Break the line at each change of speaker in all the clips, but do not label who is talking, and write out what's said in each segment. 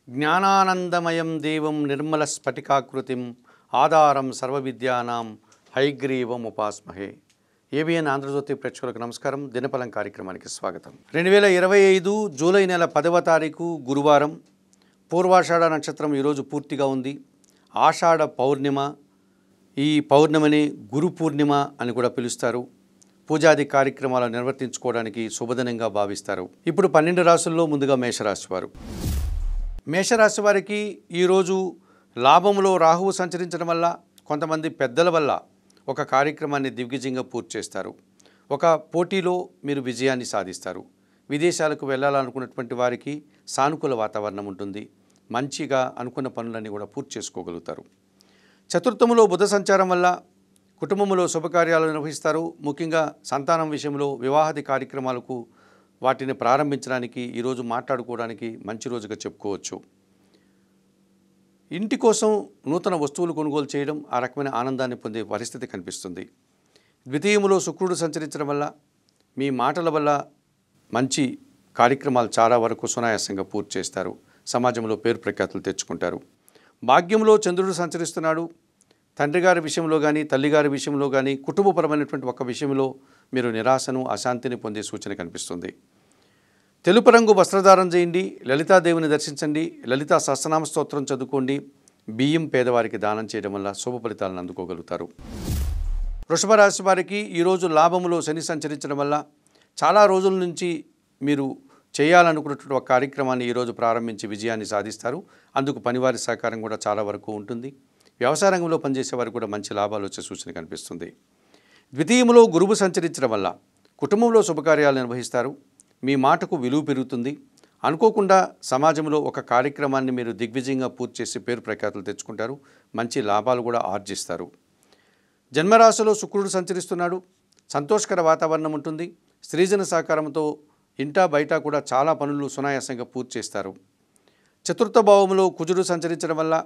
జ్ఞానానందమయం దేవం నిర్మలస్ఫటికాకృతిం ఆధారం సర్వవిద్యానాం హైగ్రీవం ఉపాస్మహే. ఏబిఎన్ ఆంధ్రజ్యోతి ప్రేక్షకులకు నమస్కారం. దినఫలం కార్యక్రమానికి స్వాగతం. 2025 జూలై నెల 10వ తారీఖు గురువారం. పూర్వాషాఢ నక్షత్రం ఈరోజు పూర్తిగా ఉంది. ఆషాఢ పౌర్ణిమ. ఈ పౌర్ణమిని గురు పూర్ణిమ అని కూడా పిలుస్తారు. పూజాది కార్యక్రమాలు నిర్వర్తించుకోవడానికి శుభదినంగా భావిస్తారు. ఇప్పుడు 12 రాశుల్లో ముందుగా మేషరాశి వారు. మేషరాశి వారికి ఈరోజు లాభంలో రాహువు సంచరించడం వల్ల కొంతమంది పెద్దల వల్ల ఒక కార్యక్రమాన్ని దిగ్విజయంగా పూర్తి చేస్తారు. ఒక పోటీలో మీరు విజయాన్ని సాధిస్తారు. విదేశాలకు వెళ్ళాలనుకున్నటువంటి వారికి సానుకూల వాతావరణం ఉంటుంది. మంచిగా అనుకున్న పనులన్నీ కూడా పూర్తి చేసుకోగలుగుతారు. చతుర్థములో బుధ సంచారం వల్ల కుటుంబంలో శుభకార్యాలు నిర్వహిస్తారు. ముఖ్యంగా సంతానం విషయంలో వివాహాది కార్యక్రమాలకు వాటిని ప్రారంభించడానికి ఈరోజు మాట్లాడుకోవడానికి మంచి రోజుగా చెప్పుకోవచ్చు. ఇంటి కోసం నూతన వస్తువులు కొనుగోలు చేయడం ఆ రకమైన ఆనందాన్ని పొందే పరిస్థితి కనిపిస్తుంది. ద్వితీయములో శుక్రుడు సంచరించడం వల్ల మీ మాటల వల్ల మంచి కార్యక్రమాలు చాలా వరకు సునాయాసంగా పూర్తి చేస్తారు. సమాజంలో పేరు ప్రఖ్యాతులు తెచ్చుకుంటారు. భాగ్యంలో చంద్రుడు సంచరిస్తున్నాడు. తండ్రి గారి విషయంలో కానీ తల్లిగారి విషయంలో కానీ కుటుంబపరమైనటువంటి ఒక విషయంలో మీరు నిరాశను అశాంతిని పొందే సూచన కనిపిస్తుంది. తెలుపు రంగు వస్త్రధారణ చేయండి. లలితాదేవిని దర్శించండి. లలితా సహస్రనామ స్తోత్రం చదువుకోండి. బియ్యం పేదవారికి దానం చేయడం వల్ల శుభ ఫలితాలను అందుకోగలుగుతారు. వృషభ రాశి వారికి ఈరోజు లాభములో శని సంచరించడం వల్ల చాలా రోజుల నుంచి మీరు చేయాలనుకున్నటువంటి ఒక కార్యక్రమాన్ని ఈరోజు ప్రారంభించి విజయాన్ని సాధిస్తారు. అందుకు పనివారి సహకారం కూడా చాలా వరకు ఉంటుంది. వ్యవసాయ రంగంలో పనిచేసే వారికి కూడా మంచి లాభాలు వచ్చే సూచన కనిపిస్తుంది. ద్వితీయములో గురువు సంచరించడం వల్ల కుటుంబంలో శుభకార్యాలు నిర్వహిస్తారు. మీ మాటకు విలువ పెరుగుతుంది. అనుకోకుండా సమాజంలో ఒక కార్యక్రమాన్ని మీరు దిగ్విజయంగా పూర్తి చేసి పేరు ప్రఖ్యాతులు తెచ్చుకుంటారు. మంచి లాభాలు కూడా ఆర్జిస్తారు. జన్మరాశిలో శుక్రుడు సంచరిస్తున్నాడు. సంతోషకర వాతావరణం ఉంటుంది. స్త్రీజన సహకారంతో ఇంటా బయట కూడా చాలా పనులు సునాయాసంగా పూర్తి చేస్తారు. చతుర్థ భావంలో కుజుడు సంచరించడం వల్ల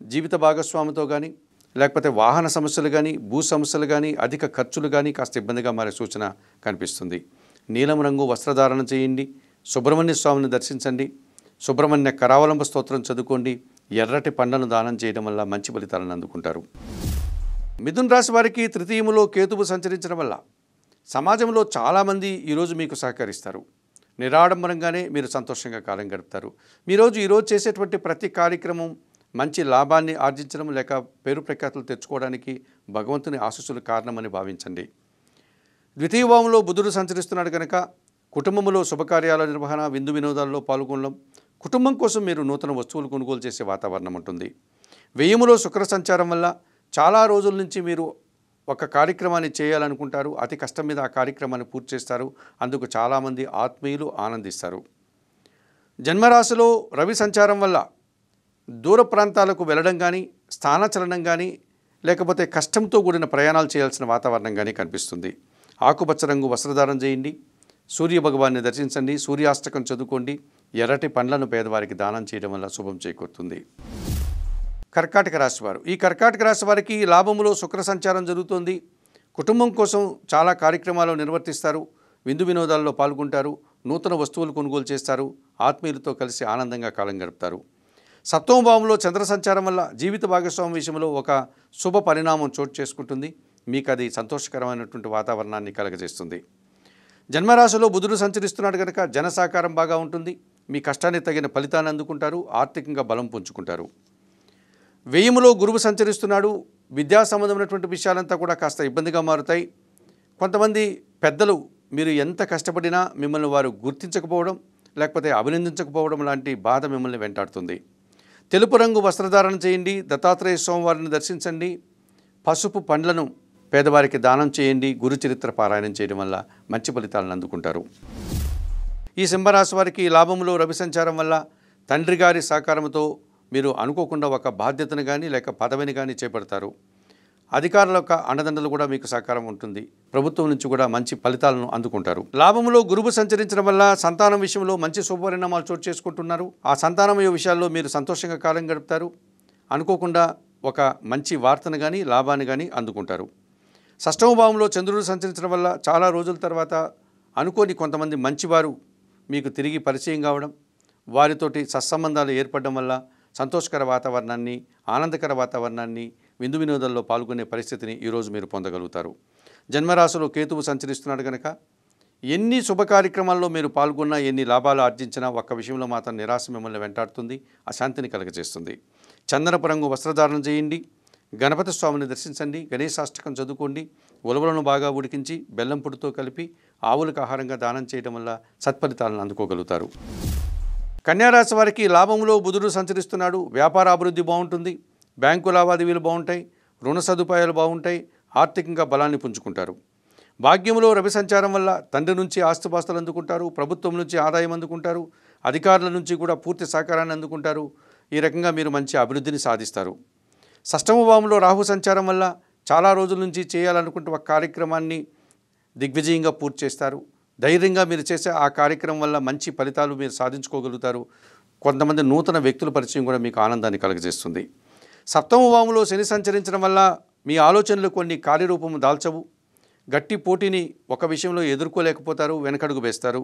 జీవిత భాగస్వామితో కానీ లేకపోతే వాహన సమస్యలు కానీ భూ సమస్యలు కానీ అధిక ఖర్చులు కానీ కాస్త ఇబ్బందిగా మారే సూచన కనిపిస్తుంది. నీలం రంగు వస్త్రధారణ చేయండి. సుబ్రహ్మణ్య స్వామిని దర్శించండి. సుబ్రహ్మణ్య కరావలంబ స్తోత్రం చదువుకోండి. ఎర్రటి పండ్లను దానం చేయడం వల్ల మంచి ఫలితాలను అందుకుంటారు. మిథున రాశి వారికి తృతీయములో కేతువు సంచరించడం వల్ల సమాజంలో చాలామంది ఈరోజు మీకు సహకరిస్తారు. నిరాడంబరంగానే మీరు సంతోషంగా కాలం గడుపుతారు. ఈరోజు చేసేటువంటి ప్రతి కార్యక్రమం మంచి లాభాన్ని ఆర్జించడం లేక పేరు ప్రఖ్యాతులు తెచ్చుకోవడానికి భగవంతుని ఆశీస్సులు కారణమని భావించండి. ద్వితీయ భావంలో బుధుడు సంచరిస్తున్నాడు కనుక కుటుంబంలో శుభకార్యాల నిర్వహణ విందు వినోదాల్లో పాల్గొనడం, కుటుంబం కోసం మీరు నూతన వస్తువులు కొనుగోలు చేసే వాతావరణం ఉంటుంది. వ్యయములో శుక్ర సంచారం వల్ల చాలా రోజుల నుంచి మీరు ఒక కార్యక్రమాన్ని చేయాలనుకుంటారు. అతి కష్టం మీద ఆ కార్యక్రమాన్ని పూర్తి చేస్తారు. అందుకు చాలామంది ఆత్మీయులు ఆనందిస్తారు. జన్మరాశిలో రవి సంచారం వల్ల దూర ప్రాంతాలకు వెళ్ళడం కానీ స్థానచలనం కానీ లేకపోతే కష్టంతో కూడిన ప్రయాణాలు చేయాల్సిన వాతావరణం కానీ కనిపిస్తుంది. ఆకుపచ్చ రంగు వస్త్రధారణ చేయండి. సూర్య భగవాన్ని దర్శించండి. సూర్యాష్టకం చదువుకోండి. ఎర్రటి పండ్లను పేదవారికి దానం చేయడం వల్ల శుభం చేకూరుతుంది. కర్కాటక రాశి వారు. ఈ కర్కాటక రాశి వారికి లాభములో శుక్ర సంచారం జరుగుతుంది. కుటుంబం కోసం చాలా కార్యక్రమాలు నిర్వర్తిస్తారు. విందు వినోదాల్లో పాల్గొంటారు. నూతన వస్తువులు కొనుగోలు చేస్తారు. ఆత్మీయులతో కలిసి ఆనందంగా కాలం గడుపుతారు. సప్తమ భావంలో చంద్ర సంచారం వల్ల జీవిత భాగస్వామి విషయంలో ఒక శుభ పరిణామం చోటు చేసుకుంటుంది. మీకు అది సంతోషకరమైనటువంటి వాతావరణాన్ని కలగజేస్తుంది. జన్మరాశిలో బుధుడు సంచరిస్తున్నాడు కనుక జన సహకారం బాగా ఉంటుంది. మీ కష్టానికి తగిన ఫలితాన్ని అందుకుంటారు. ఆర్థికంగా బలం పుంజుకుంటారు. వ్యయములో గురువు సంచరిస్తున్నాడు. విద్యా సంబంధమైనటువంటి విషయాలంతా కూడా కాస్త ఇబ్బందిగా మారుతాయి. కొంతమంది పెద్దలు మీరు ఎంత కష్టపడినా మిమ్మల్ని వారు గుర్తించకపోవడం లేకపోతే అభినందించకపోవడం లాంటి బాధ మిమ్మల్ని వెంటాడుతుంది. తెలుపు రంగు వస్త్రధారణ చేయండి. దత్తాత్రేయ స్వామివారిని దర్శించండి. పసుపు పండ్లను పేదవారికి దానం చేయండి. గురు చరిత్ర పారాయణం చేయడం వల్ల మంచి ఫలితాలను అందుకుంటారు. ఈ సింహరాశి వారికి లాభంలో రవి సంచారం వల్ల తండ్రి గారి సహకారంతో మీరు అనుకోకుండా ఒక బాధ్యతను కానీ లేక పదవిని కానీ చేపడతారు. అధికారుల యొక్క అండదండలు కూడా మీకు సహకారం ఉంటుంది. ప్రభుత్వం నుంచి కూడా మంచి ఫలితాలను అందుకుంటారు. లాభంలో గురువు సంచరించడం వల్ల సంతానం విషయంలో మంచి శుభపరిణామాలు చోటు చేసుకుంటున్నారు. ఆ సంతానం విషయాల్లో మీరు సంతోషంగా కాలం గడుపుతారు. అనుకోకుండా ఒక మంచి వార్తను కానీ లాభాన్ని కానీ అందుకుంటారు. షష్టమ భావంలో చంద్రుడు సంచరించడం వల్ల చాలా రోజుల తర్వాత అనుకోని కొంతమంది మంచివారు మీకు తిరిగి పరిచయం కావడం, వారితోటి సత్సంబంధాలు ఏర్పడడం వల్ల సంతోషకర వాతావరణాన్ని, ఆనందకర వాతావరణాన్ని, విందు వినోదాల్లో పాల్గొనే పరిస్థితిని ఈరోజు మీరు పొందగలుగుతారు. జన్మరాశిలో కేతువు సంచరిస్తున్నాడు కనుక ఎన్ని శుభ కార్యక్రమాల్లో మీరు పాల్గొన్నా, ఎన్ని లాభాలు ఆర్జించినా ఒక్క విషయంలో మాత్రం నిరాశ మిమ్మల్ని వెంటాడుతుంది, అశాంతిని కలుగజేస్తుంది. చందనపు రంగు వస్త్రధారణ చేయండి, గణపతి స్వామిని దర్శించండి, గణేశాష్టకం చదువుకోండి, ఉలవలను బాగా ఉడికించి బెల్లం పొడితో కలిపి ఆవులకు ఆహారంగా దానం చేయడం వల్ల సత్ఫలితాలను అందుకోగలుగుతారు. కన్యారాశి వారికి లాభంలో బుధుడు సంచరిస్తున్నాడు. వ్యాపార అభివృద్ధి బాగుంటుంది, బ్యాంకు లావాదేవీలు బాగుంటాయి, రుణ సదుపాయాలు బాగుంటాయి, ఆర్థికంగా బలాన్ని పుంజుకుంటారు. భాగ్యంలో రవి సంచారం వల్ల తండ్రి నుంచి ఆస్తుపాస్తులు అందుకుంటారు, ప్రభుత్వం నుంచి ఆదాయం అందుకుంటారు, అధికారుల నుంచి కూడా పూర్తి సహకారాన్ని అందుకుంటారు. ఈ రకంగా మీరు మంచి అభివృద్ధిని సాధిస్తారు. షష్టమ భావంలో రాహు సంచారం వల్ల చాలా రోజుల నుంచి చేయాలనుకుంటే ఒక కార్యక్రమాన్ని దిగ్విజయంగా పూర్తి చేస్తారు. ధైర్యంగా మీరు చేసే ఆ కార్యక్రమం వల్ల మంచి ఫలితాలు మీరు సాధించుకోగలుగుతారు. కొంతమంది నూతన వ్యక్తుల పరిచయం కూడా మీకు ఆనందాన్ని కలుగజేస్తుంది. సప్తమ భావంలో శని సంచరించడం వల్ల మీ ఆలోచనలు కొన్ని కార్యరూపము దాల్చవు. గట్టి పోటీని ఒక విషయంలో ఎదుర్కోలేకపోతారు, వెనకడుగు వేస్తారు,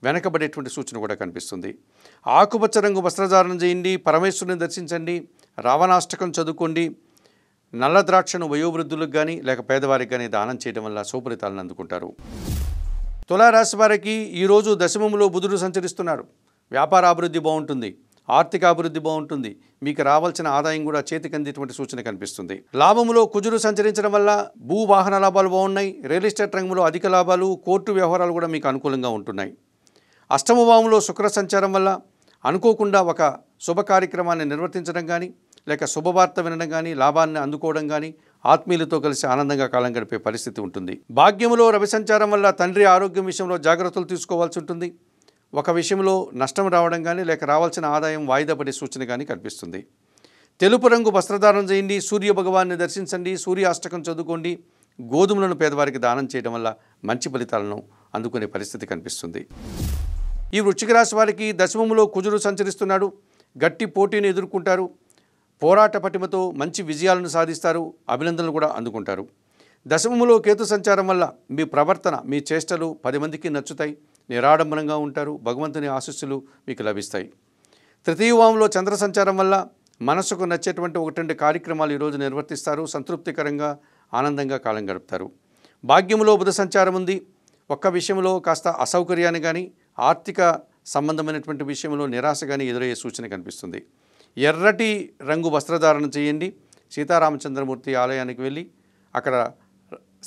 వెనకబడేటువంటి సూచన కూడా కనిపిస్తుంది. ఆకుపచ్చ రంగు వస్త్రధారణ చేయండి, పరమేశ్వరుని దర్శించండి, రావణాష్టకం చదువుకోండి, నల్ల ద్రాక్షను వయోవృద్ధులకు కానీ లేక పేదవారికి కానీ దానం చేయడం వల్ల సుఫలితాలను అందుకుంటారు. తులారాశి వారికి ఈరోజు దశమంలో బుధుడు సంచరిస్తున్నారు. వ్యాపార అభివృద్ధి బాగుంటుంది, ఆర్థిక అభివృద్ధి బాగుంటుంది, మీకు రావాల్సిన ఆదాయం కూడా చేతికి అందేటువంటి సూచన కనిపిస్తుంది. లాభంలో కుజుడు సంచరించడం వల్ల భూ వాహన లాభాలు బాగున్నాయి, రియల్ ఎస్టేట్ రంగంలో అధిక లాభాలు, కోర్టు వ్యవహారాలు కూడా మీకు అనుకూలంగా ఉంటున్నాయి. అష్టమ భావంలో శుక్ర సంచారం వల్ల అనుకోకుండా ఒక శుభ కార్యక్రమాన్ని నిర్వర్తించడం కానీ లేక శుభవార్త వినడం కానీ, లాభాన్ని అందుకోవడం కానీ, ఆత్మీయులతో కలిసి ఆనందంగా కాలం గడిపే పరిస్థితి ఉంటుంది. భాగ్యంలో రవి సంచారం వల్ల తండ్రి ఆరోగ్యం విషయంలో జాగ్రత్తలు తీసుకోవాల్సి ఉంటుంది. ఒక విషయంలో నష్టం రావడం కానీ లేక రావాల్సిన ఆదాయం వాయిదా పడే సూచన కానీ కనిపిస్తుంది. తెలుపు రంగు వస్త్రధారణ చేయండి, సూర్య భగవాన్ని దర్శించండి, సూర్యాష్టకం చదువుకోండి, గోధుమలను పేదవారికి దానం చేయడం వల్ల మంచి ఫలితాలను అందుకునే పరిస్థితి కనిపిస్తుంది. ఈ వృశ్చిక రాశి వారికి దశమములో కుజుడు సంచరిస్తున్నాడు. గట్టి పోటీని ఎదుర్కొంటారు, పోరాట పటిమతో మంచి విజయాలను సాధిస్తారు, అభినందనలు కూడా అందుకుంటారు. దశమములో కేతు సంచారం వల్ల మీ ప్రవర్తన, మీ చేష్టలు 10 మందికి నచ్చుతాయి, నిరాడంబరంగా ఉంటారు, భగవంతుని ఆశీస్సులు మీకు లభిస్తాయి. తృతీయ భావంలో చంద్ర సంచారం వల్ల మనసుకు నచ్చేటువంటి 1-2 కార్యక్రమాలు ఈరోజు నిర్వర్తిస్తారు, సంతృప్తికరంగా ఆనందంగా కాలం గడుపుతారు. భాగ్యములో బుధ సంచారం ఉంది. ఒక్క విషయంలో కాస్త అసౌకర్యాన్ని కానీ ఆర్థిక సంబంధమైనటువంటి విషయంలో నిరాశ కానీ ఎదురయ్యే సూచన కనిపిస్తుంది. ఎర్రటి రంగు వస్త్రధారణ చేయండి, సీతారామచంద్రమూర్తి ఆలయానికి వెళ్ళి అక్కడ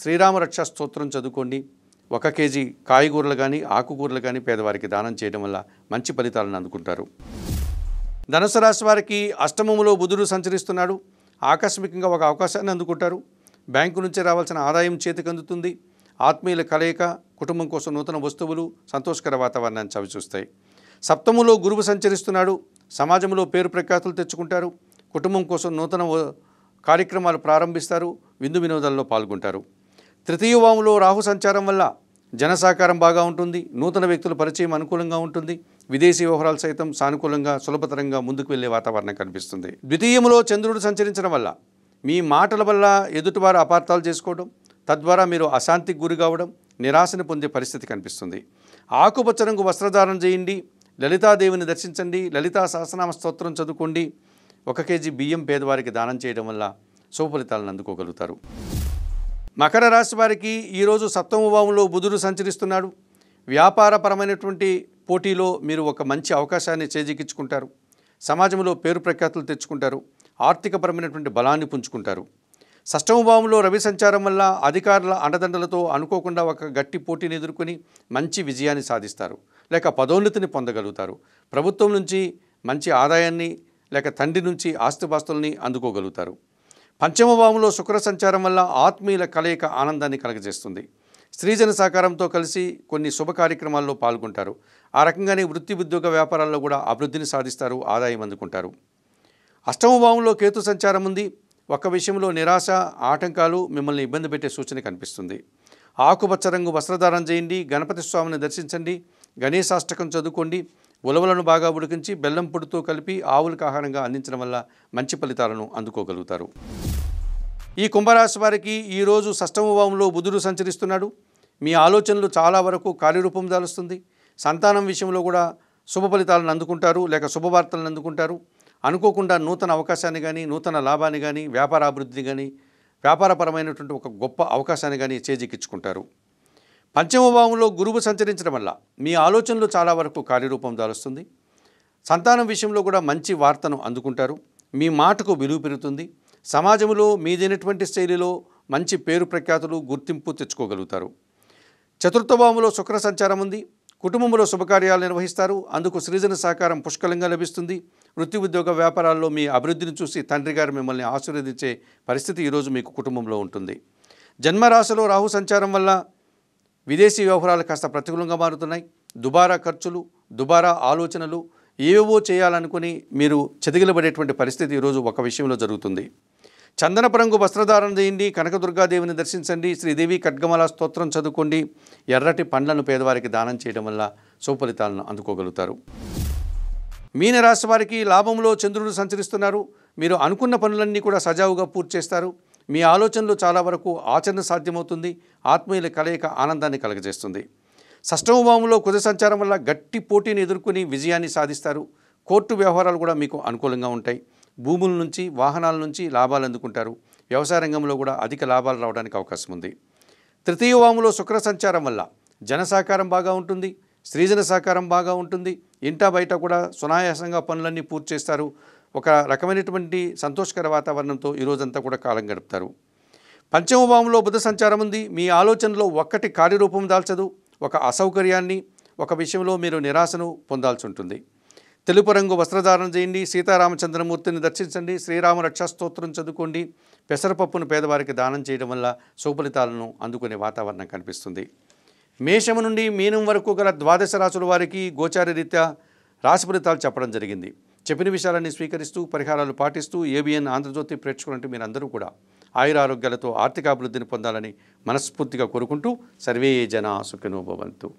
శ్రీరామరక్ష స్తోత్రం చదువుకోండి, 1 కేజీ కాయగూరలు కానీ ఆకుకూరలు కానీ పేదవారికి దానం చేయడం వల్ల మంచి ఫలితాలను అందుకుంటారు. ధనుసు రాశి వారికి అష్టమములో బుధుడు సంచరిస్తున్నాడు. ఆకస్మికంగా ఒక అవకాశాన్ని అందుకుంటారు, బ్యాంకు నుంచి రావాల్సిన ఆదాయం చేతికి అందుతుంది, ఆత్మీయుల కలయిక, కుటుంబం కోసం నూతన వస్తువులు, సంతోషకర వాతావరణాన్ని చవిచూస్తాయి. సప్తములో గురువు సంచరిస్తున్నాడు. సమాజంలో పేరు ప్రఖ్యాతులు తెచ్చుకుంటారు, కుటుంబం కోసం నూతన కార్యక్రమాలు ప్రారంభిస్తారు, విందు వినోదాల్లో పాల్గొంటారు. తృతీయ భావంలో రాహు సంచారం వల్ల జన సహకారం బాగా ఉంటుంది, నూతన వ్యక్తుల పరిచయం అనుకూలంగా ఉంటుంది, విదేశీ వ్యవహారాలు సైతం సానుకూలంగా సులభతరంగా ముందుకు వెళ్ళే వాతావరణం కనిపిస్తుంది. ద్వితీయములో చంద్రుడు సంచరించడం వల్ల మీ మాటల వల్ల ఎదుటివారు అపార్థాలు చేసుకోవడం, తద్వారా మీరు అశాంతికి గురి కావడం, నిరాశను పొందే పరిస్థితి కనిపిస్తుంది. ఆకుపచ్చ రంగు వస్త్రధారణ చేయండి, లలితాదేవిని దర్శించండి, లలితా సహస్రనామ స్తోత్రం చదువుకోండి, 1 కేజీ బియ్యం పేదవారికి దానం చేయడం వల్ల శుభఫలితాలను అందుకోగలుగుతారు. మకర రాశి వారికి ఈరోజు సప్తమ భావంలో బుధుడు సంచరిస్తున్నాడు. వ్యాపారపరమైనటువంటి పోటీలో మీరు ఒక మంచి అవకాశాన్ని చేజిక్కించుకుంటారు, సమాజంలో పేరు ప్రఖ్యాతులు తెచ్చుకుంటారు, ఆర్థికపరమైనటువంటి బలాన్ని పుంజుకుంటారు. షష్టమ భావంలో రవి సంచారం వల్ల అధికారుల అండదండలతో అనుకోకుండా ఒక గట్టి పోటీని ఎదుర్కొని మంచి విజయాన్ని సాధిస్తారు, లేక పదోన్నతిని పొందగలుగుతారు. ప్రభుత్వం నుంచి మంచి ఆదాయాన్ని లేక తండ్రి నుంచి ఆస్తిపాస్తుల్ని అందుకోగలుగుతారు. పంచమ భావంలో శుక్ర సంచారం వల్ల ఆత్మీయుల కలయిక ఆనందాన్ని కలగజేస్తుంది. స్త్రీజన సహకారంతో కలిసి కొన్ని శుభ కార్యక్రమాల్లో పాల్గొంటారు. ఆ రకంగానే వృత్తి ఉద్యోగ వ్యాపారాల్లో కూడా అభివృద్ధిని సాధిస్తారు, ఆదాయం అందుకుంటారు. అష్టమ భావంలో కేతు సంచారం ఉంది. ఒక్క విషయంలో నిరాశ, ఆటంకాలు మిమ్మల్ని ఇబ్బంది పెట్టే సూచన కనిపిస్తుంది. ఆకుపచ్చ రంగు వస్త్రధారణ చేయండి, గణపతి స్వామిని దర్శించండి, గణేశాష్టకం చదువుకోండి, ఉలవలను బాగా ఉడికించి బెల్లం పొడితో కలిపి ఆవులకు ఆహారంగా అందించడం వల్ల మంచి ఫలితాలను అందుకోగలుగుతారు. ఈ కుంభరాశి వారికి ఈరోజు షష్టమ భావంలో బుధుడు సంచరిస్తున్నాడు. మీ ఆలోచనలు చాలా వరకు కార్యరూపం దాలుస్తుంది. సంతానం విషయంలో కూడా శుభ ఫలితాలను అందుకుంటారు, లేక శుభవార్తలను అందుకుంటారు. అనుకోకుండా నూతన అవకాశాన్ని కానీ, నూతన లాభాన్ని కానీ, వ్యాపారాభివృద్ధిని కానీ, వ్యాపారపరమైనటువంటి ఒక గొప్ప అవకాశాన్ని కానీ చేజిక్కించుకుంటారు. పంచమ భావంలో గురువు సంచరించడం వల్ల మీ ఆలోచనలు చాలా వరకు కార్యరూపం దాలుస్తుంది. సంతానం విషయంలో కూడా మంచి వార్తను అందుకుంటారు. మీ మాటకు విలువ పెరుగుతుంది. సమాజంలో మీదైనటువంటి శైలిలో మంచి పేరు ప్రఖ్యాతులు, గుర్తింపు తెచ్చుకోగలుగుతారు. చతుర్థ భావంలో శుక్ర సంచారం ఉంది. కుటుంబంలో శుభకార్యాలు నిర్వహిస్తారు. అందుకు సృజన సహకారం పుష్కలంగా లభిస్తుంది. వృత్తి, ఉద్యోగ, వ్యాపారాల్లో మీ అభివృద్ధిని చూసి తండ్రి గారు మిమ్మల్ని ఆశీర్వదించే పరిస్థితి ఈరోజు మీకు కుటుంబంలో ఉంటుంది. జన్మరాశిలో రాహు సంచారం వల్ల విదేశీ వ్యవహారాలు కాస్త ప్రతికూలంగా మారుతున్నాయి. దుబారా ఖర్చులు, దుబారా ఆలోచనలు, ఏవేవో చేయాలనుకుని మీరు చెదిగిలబడేటువంటి పరిస్థితి ఈరోజు ఒక విషయంలో జరుగుతుంది. చందనపు రంగు వస్త్రధారణ చేయండి. కనకదుర్గాదేవిని దర్శించండి. శ్రీదేవి ఖడ్గమాల స్తోత్రం చదువుకోండి. ఎర్రటి పండ్లను పేదవారికి దానం చేయడం వల్ల సుఫలితాలను అందుకోగలుగుతారు. మీనరాశి వారికి లాభంలో చంద్రుడు సంచరిస్తున్నారు. మీరు అనుకున్న పనులన్నీ కూడా సజావుగా పూర్తి చేస్తారు. మీ ఆలోచనలు చాలా వరకు ఆచరణ సాధ్యమవుతుంది. ఆత్మీయుల కలయిక ఆనందాన్ని కలగజేస్తుంది. షష్టమ భావంలో కుజ సంచారం వల్ల గట్టి పోటీని ఎదుర్కొని విజయాన్ని సాధిస్తారు. కోర్టు వ్యవహారాలు కూడా మీకు అనుకూలంగా ఉంటాయి. భూముల నుంచి, వాహనాల నుంచి లాభాలు అందుకుంటారు. వ్యవసాయ రంగంలో కూడా అధిక లాభాలు రావడానికి అవకాశం ఉంది. తృతీయ భావంలో శుక్ర సంచారం వల్ల జన సహకారం బాగా ఉంటుంది. స్త్రీజన సహకారం బాగా ఉంటుంది. ఇంటా బయట కూడా సునాయాసంగా పనులన్నీ పూర్తి చేస్తారు. ఒక రకమైనటువంటి సంతోషకర వాతావరణంతో ఈరోజంతా కూడా కాలం గడుపుతారు. పంచమ భావంలో బుధ సంచారం ఉంది. మీ ఆలోచనలో ఒక్కటి కార్యరూపం దాల్చదు. ఒక అసౌకర్యాన్ని, ఒక విషయంలో మీరు నిరాశను పొందాల్సి ఉంటుంది. తెలుపు రంగు వస్త్రధారణ చేయండి. సీతారామచంద్రమూర్తిని దర్శించండి. శ్రీరామ రక్షాస్తోత్రం చదువుకోండి. పెసరపప్పును పేదవారికి దానం చేయడం వల్ల సుఫలితాలను అందుకునే వాతావరణం కనిపిస్తుంది. మేషము నుండి మీనం వరకు గల ద్వాదశ రాశుల వారికి గోచార రీత్యా రాశి ఫలితాలు చెప్పడం జరిగింది. చెప్పిన విషయాలన్నీ స్వీకరిస్తూ, పరిహారాలు పాటిస్తూ ఏబిఎన్ ఆంధ్రజ్యోతి ప్రేక్షకులంటూ మీరందరూ కూడా ఆయురారోగ్యాలతో ఆర్థికాభివృద్ధిని పొందాలని మనస్ఫూర్తిగా కోరుకుంటూ సర్వే జనా సుఖినో భవంతు.